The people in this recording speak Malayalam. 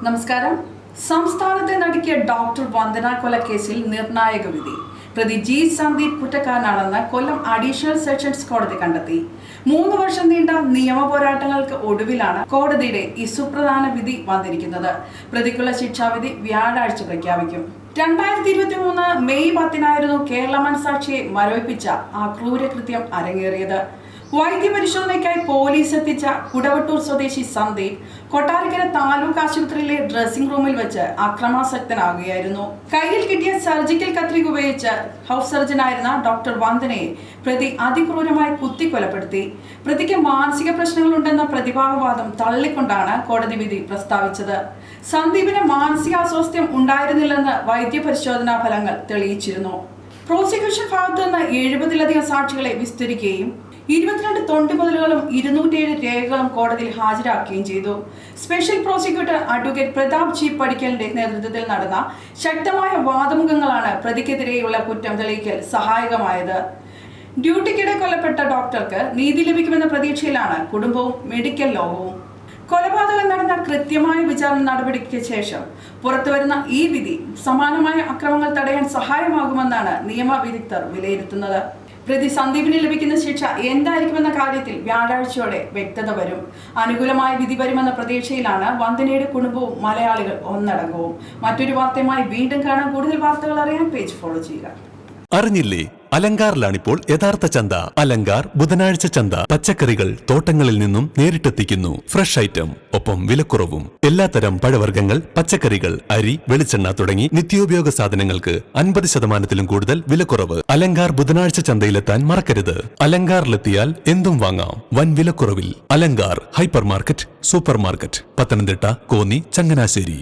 നമസ്കാരം. സംസ്ഥാനത്തെ നടുക്കിയ ഡോക്ടർ വന്ദന കൊലക്കേസിൽ നിർണായക വിധി. പ്രതി ജി സന്ദീപ് കുറ്റക്കാരനാണെന്ന് കൊല്ലം അഡീഷണൽ സെഷൻസ് കോടതി കണ്ടെത്തി. 3 വർഷം നീണ്ട നിയമ പോരാട്ടങ്ങൾക്ക് ഒടുവിലാണ് കോടതിയുടെ ഈ സുപ്രധാന വിധി വന്നിരിക്കുന്നത്. പ്രതിക്കുള്ള ശിക്ഷാവിധി വ്യാഴാഴ്ച പ്രഖ്യാപിക്കും. 2023 മെയ് 10 കേരള മനസാക്ഷിയെ മരവിപ്പിച്ച ആ ക്രൂരകൃത്യം അരങ്ങേറിയത്. വൈദ്യപരിശോധനയ്ക്കായി പോലീസ് എത്തിച്ച കുടവട്ടൂർ സ്വദേശി സന്ദീപ് കൊട്ടാരക്കര താലൂക്ക് ആശുപത്രിയിലെ ഡ്രസ്സിംഗ് റൂമിൽ വെച്ച് അക്രമാസക്തനാകുകയായിരുന്നു. കയ്യിൽ കിട്ടിയ സർജിക്കൽ കത്രിക ഉപയോഗിച്ച് ഹൗസ് സർജനായിരുന്ന ഡോക്ടർ വന്ദനയെ പ്രതി അതിക്രൂരമായി കുത്തിക്കൊലപ്പെടുത്തി. പ്രതിക്ക് മാനസിക പ്രശ്നങ്ങളുണ്ടെന്ന പ്രതിഭാഗവാദം തള്ളിക്കൊണ്ടാണ് കോടതി വിധി പ്രസ്താവിച്ചത്. സന്ദീപിന് മാനസികാസ്വാസ്ഥ്യം ഉണ്ടായിരുന്നില്ലെന്ന് വൈദ്യപരിശോധനാ ഫലങ്ങൾ തെളിയിച്ചിരുന്നു. പ്രോസിക്യൂഷൻ ഭാഗത്തു നിന്ന് 70-ലധികം സാക്ഷികളെ വിസ്തരിക്കുകയും 22 തൊണ്ടിമുതലുകളും 207 രേഖകളും കോടതിയിൽ ഹാജരാക്കുകയും ചെയ്തു. Special prosecutor advocate Prathap G പടിക്കലിന്റെ നേതൃത്വത്തിൽ നടന്ന ശക്തമായ വാദമുഖങ്ങളാണ് പ്രതിക്കെതിരെയുള്ള കുറ്റം തെളിയിക്കൽ സഹായകമായത്. ഡ്യൂട്ടിക്കിടെ കൊല്ലപ്പെട്ട ഡോക്ടർക്ക് നീതി ലഭിക്കുമെന്ന പ്രതീക്ഷയിലാണ് കുടുംബവും മെഡിക്കൽ ലോകവും. കൊലപാതകം നടന്ന കൃത്യമായ വിചാരണ നടപടിക്ക് ശേഷം പുറത്തുവരുന്ന ഈ വിധി സമാനമായ അക്രമങ്ങൾ തടയാൻ സഹായമാകുമെന്നാണ് നിയമ വിദഗ്ധർ വിലയിരുത്തുന്നത്. പ്രതി സന്ദീപിന് ലഭിക്കുന്ന ശിക്ഷ എന്തായിരിക്കുമെന്ന കാര്യത്തിൽ വ്യാഴാഴ്ചയോടെ വ്യക്തത വരും. അനുകൂലമായ വിധി വരുമെന്ന പ്രതീക്ഷയിലാണ് വന്ദനയുടെ കുടുംബവും മലയാളികൾ ഒന്നടങ്കവും. മറ്റൊരു വാർത്തയുമായി വീണ്ടും കാണാൻ. കൂടുതൽ വാർത്തകൾ അറിയാൻ പേജ് ഫോളോ ചെയ്യുക. അറിഞ്ഞില്ലേ, അലങ്കാറിലാണിപ്പോൾ യഥാർത്ഥ ചന്ത. അലങ്കാർ ബുധനാഴ്ച ചന്ത. പച്ചക്കറികൾ തോട്ടങ്ങളിൽ നിന്നും നേരിട്ടെത്തിക്കുന്നു. ഫ്രഷ് ഐറ്റം, ഒപ്പം വിലക്കുറവും. എല്ലാത്തരം പഴവർഗ്ഗങ്ങൾ, പച്ചക്കറികൾ, അരി, വെളിച്ചെണ്ണ തുടങ്ങി നിത്യോപയോഗ സാധനങ്ങൾക്ക് 50% കൂടുതൽ വിലക്കുറവ്. അലങ്കാർ ബുധനാഴ്ച ചന്തയിലെത്താൻ മറക്കരുത്. അലങ്കാറിലെത്തിയാൽ എന്തും വാങ്ങാം വൻ വിലക്കുറവിൽ. Alankar hypermarket, supermarket, Pathanamthitta, Konni, Changanassery.